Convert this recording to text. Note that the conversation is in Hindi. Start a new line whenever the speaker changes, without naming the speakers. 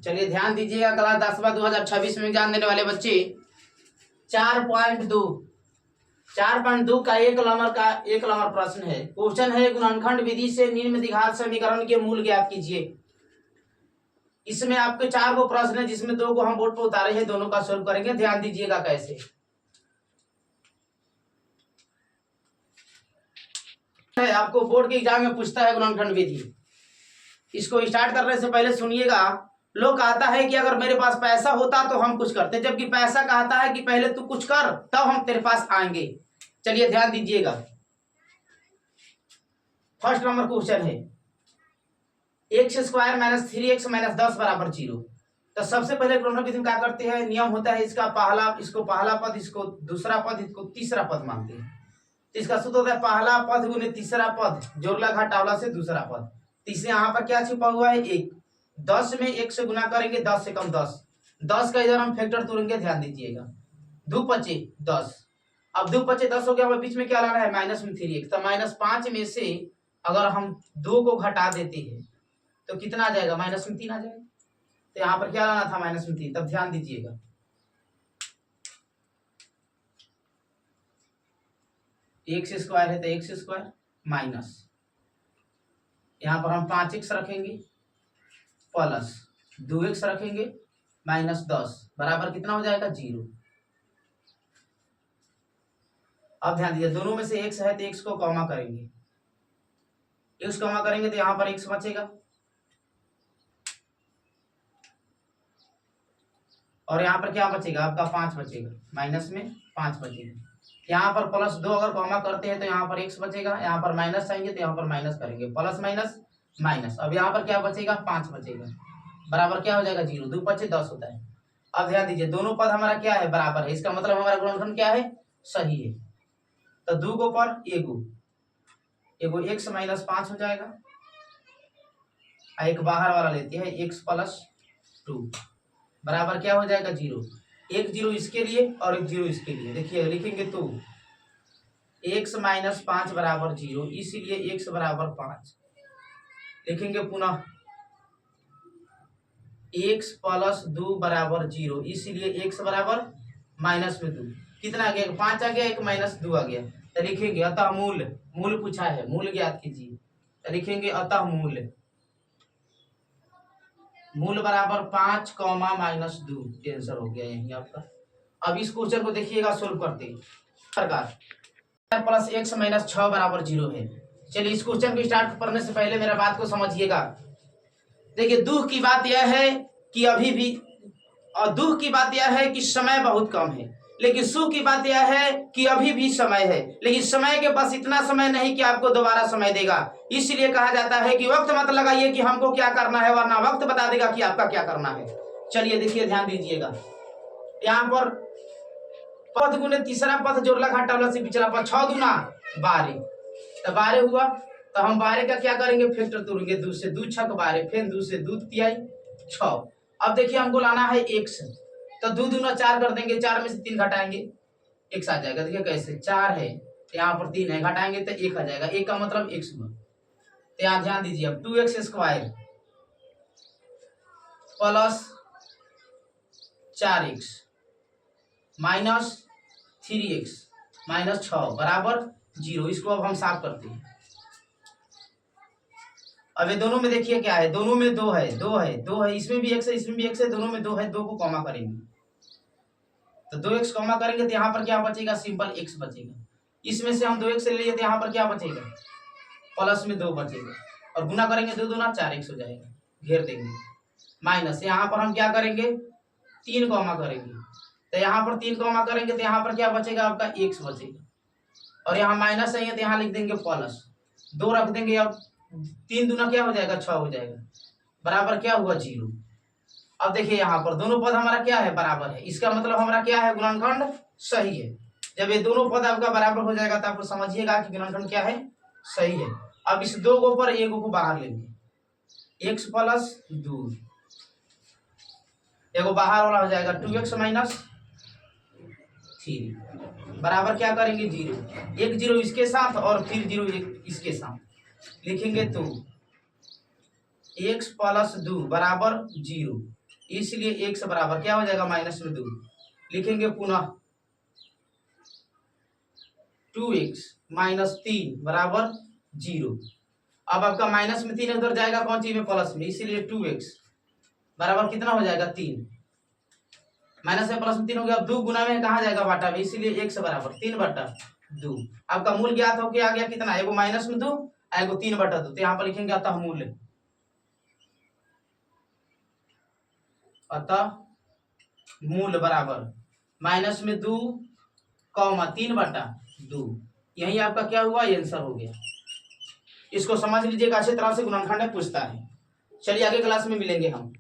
चलिए ध्यान दीजिएगा, क्लास 10वां 2026 में एग्जाम देने वाले बच्चे 4.2 का एक नंबर प्रश्न है। क्वेश्चन है गुणनखंड विधि से निम्न द्विघात समीकरण के मूल ज्ञात कीजिए। इसमें आपके 4 गो प्रश्न है, जिसमें 2 को हम बोर्ड पर उतारे हैं, दोनों का सॉल्व करेंगे। ध्यान दीजिएगा कैसे है। आपको बोर्ड के एग्जाम में पूछता है गुणनखंड विधि। इसको स्टार्ट करने से पहले सुनिएगा। लोग कहता है कि अगर मेरे पास पैसा होता तो हम कुछ करते, जबकि पैसा कहता है कि पहले तू कुछ कर तब हम तेरे पास आएंगे। चलिए ध्यान दीजिएगा। फर्स्ट नंबर क्वेश्चन है x² - 3x - 10 = 0। तो सबसे पहले गुणनखंड विधि में क्या करते हैं, नियम होता है इसको पहला पद, इसको दूसरा पद, इसको तीसरा पद मानते हैं। तो इसका सूत्र होता है पहला पद गुने तीसरा पद, जोड़ला घटावला से दूसरा पद। तीसरे यहाँ पर क्या छिपा हुआ है, 1। 10 में 1 से गुना करेंगे, 10 से कम 10। 10 का इधर हम फैक्टर तोड़ेंगे। ध्यान दीजिएगा, 2 × 5 = 10। अब 2 × 5 = 10 हो गया। हमें बीच में क्या लाना है, -3x। तो -5 में से अगर हम 2 को घटा देते हैं तो कितना आ जाएगा, -3 आ जाएगा। तो यहाँ पर क्या लाना था, -3। तब ध्यान दीजिएगा, x² है तो x² माइनस, यहाँ पर हम 5x रखेंगे प्लस 2x रखेंगे -10 बराबर कितना हो जाएगा, 0। अब ध्यान दीजिए, दोनों में से x है तो x को कॉमा करेंगे। x कॉमा करेंगे तो यहाँ पर x बचेगा और यहाँ पर क्या बचेगा, आपका 5 बचेगा। माइनस में 5 बचेगा। यहाँ पर +2 अगर कॉमा करते हैं तो यहाँ पर x बचेगा। यहाँ पर माइनस आएंगे तो यहाँ पर माइनस करेंगे, प्लस माइनस माइनस। अब यहाँ पर क्या बचेगा, 5 बचेगा बराबर क्या हो जाएगा, 0। 2 × 5 = 10 होता है। अब ध्यान दीजिए, दोनों पद हमारा क्या है, बराबर है। इसका मतलब हमारा गुणनखंड क्या है, सही है। तो 2 को पर एगो x - 5 हो जाएगा। एक बाहर वाला लेते हैं, x + 2 बराबर क्या हो जाएगा, 0। 1 0 इसके लिए और 1 0 इसके लिए। देखिए लिखेंगे तो x - 5 = 0, इसीलिए x = 5 लिखेंगे। पुनः x + 2 = 0, इसीलिए x = -2। कितना आ गया, 5 आ गया, 1 - 2 आ गया। तो लिखेंगे अतः मूल पूछा है, मूल ज्ञात कीजिए। तो लिखेंगे अतः मूल बराबर 5, -2। आंसर हो गया यही आपका। अब इस क्वेश्चन को देखिएगा, सोल्व करते हैं। प्रकार + x - 6 = 0 है। चलिए इस क्वेश्चन को स्टार्ट करने से पहले मेरा बात को समझिएगा। देखिए दुख की बात यह है कि अभी भी, और दुख की बात यह है कि समय बहुत कम है, लेकिन सुख की बात यह है कि अभी भी समय है, लेकिन समय के पास इतना समय नहीं कि आपको दोबारा समय देगा। इसलिए कहा जाता है कि वक्त मत लगाइए कि हमको क्या करना है, वरना वक्त बता देगा कि आपका क्या करना है। चलिए देखिए, ध्यान दीजिएगा। यहाँ पर पद गुने तीसरा पद, जोड़ला घटावला से पिछला पद, 6 दूना 12। तो 12 हुआ। तो हम 12 का क्या करेंगे, फैक्टर तोड़ेंगे। 2 से 2 × 6 = 12, फिर 2 से 2 × 3 = 6। अब देखिए हमको लाना है x, तो 2 दूना 4 कर देंगे, 4 में से 3 घटाएंगे, x आ जाएगा। देखिए कैसे, 4 है तो यहाँ पर 3 है, घटाएंगे तो 1 आ जाएगा। 1 का मतलब x हुआ। तो यहाँ ध्यान दीजिए, अब 2x² + 4x - 3x - 6 = 0। इसको अब हम साफ करते हैं। अब ये दोनों में देखिए क्या है, दोनों में 2 है, 2 है, 2 है, इसमें भी x है, इसमें भी x है, दोनों में 2 है। 2 को कॉमा करेंगे तो 2x कॉमा करेंगे तो यहाँ पर क्या बचेगा, सिंपल x बचेगा। इसमें से हम 2x ले लिए तो यहाँ पर क्या बचेगा, प्लस में 2 बचेगा, और गुना करेंगे 2 दूना 4x हो जाएगा, घेर देंगे। माइनस यहाँ पर हम क्या करेंगे, 3 कॉमा करेंगे, तो यहाँ पर 3 कॉमा करेंगे तो यहाँ पर क्या बचेगा, आपका x बचेगा। और यहाँ माइनस है तो यहाँ लिख देंगे प्लस, 2 रख देंगे। अब 3 दूना क्या हो जाएगा, 6 हो जाएगा, बराबर क्या हुआ, 0। अब देखिए यहाँ पर दोनों पद हमारा क्या है, बराबर है। इसका मतलब हमारा क्या है, गुणनखंड सही है। जब ये दोनों पद आपका बराबर हो जाएगा तो आप समझिएगा कि गुणनखंड क्या है, सही है। अब इस 2 को पर 1 को बाहर लेंगे, x + 2, एगो बाहर वाला हो जाएगा 2x - 3 बराबर क्या करेंगे, 0। 1 0 इसके साथ और फिर 0 इसके साथ लिखेंगे तो x + 2 = 0। इसलिए x बराबर क्या हो जाएगा माइनस में 2। लिखेंगे पुनः 2x माइनस 3 बराबर 0। अब आपका माइनस में 3 उधर जाएगा कौन चीज में प्लस में, इसीलिए 2x बराबर कितना हो जाएगा 3। माइनस में प्लस में 3 हो गया। अब 2 गुना में कहाँ जाएगा बाटा में, इसीलिए x बराबर 3/2। आपका मूल ज्ञात हो गया, आ गया कितना, एगो माइनस में 2 एगो 3/2। तो यहाँ पर लिखेंगे अतः मूल, अतः मूल बराबर माइनस में 2 कॉमा 3/2। यही आपका क्या हुआ, आंसर हो गया। इसको समझ लीजिएगा अच्छी तरह से, गुणनखंड पूछता है। चलिए आगे क्लास में मिलेंगे हम।